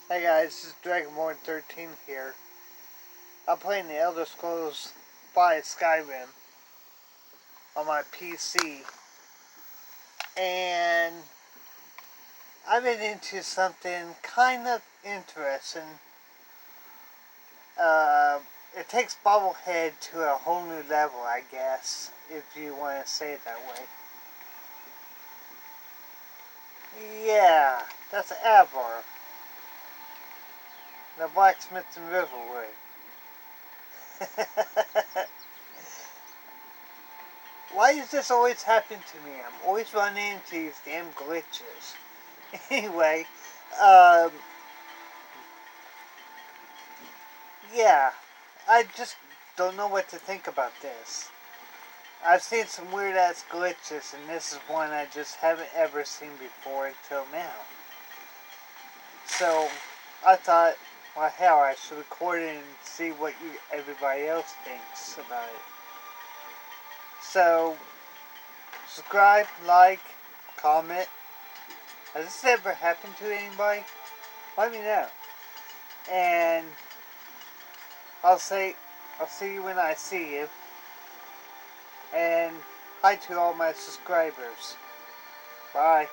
Hey guys, this is Dragonborn13 here. I'm playing the Elder Scrolls by Skyrim on my PC, and I've been into something kind of interesting. Uh, it takes Boblehead to a whole new level, I guess, if you want to say it that way. Yeah, that's Avor, the blacksmith in Riverwood. Why does this always happen to me? I'm always running into these damn glitches. Anyway, um, yeah, I just don't know what to think about this. I've seen some weird ass glitches, and this is one I just haven't ever seen before until now. So I thought, well, hell, I should record it and see what everybody else thinks about it. So subscribe, like, comment. Has this ever happened to anybody? Let me know. And I'll see you when I see you. And hi to all my subscribers. Bye.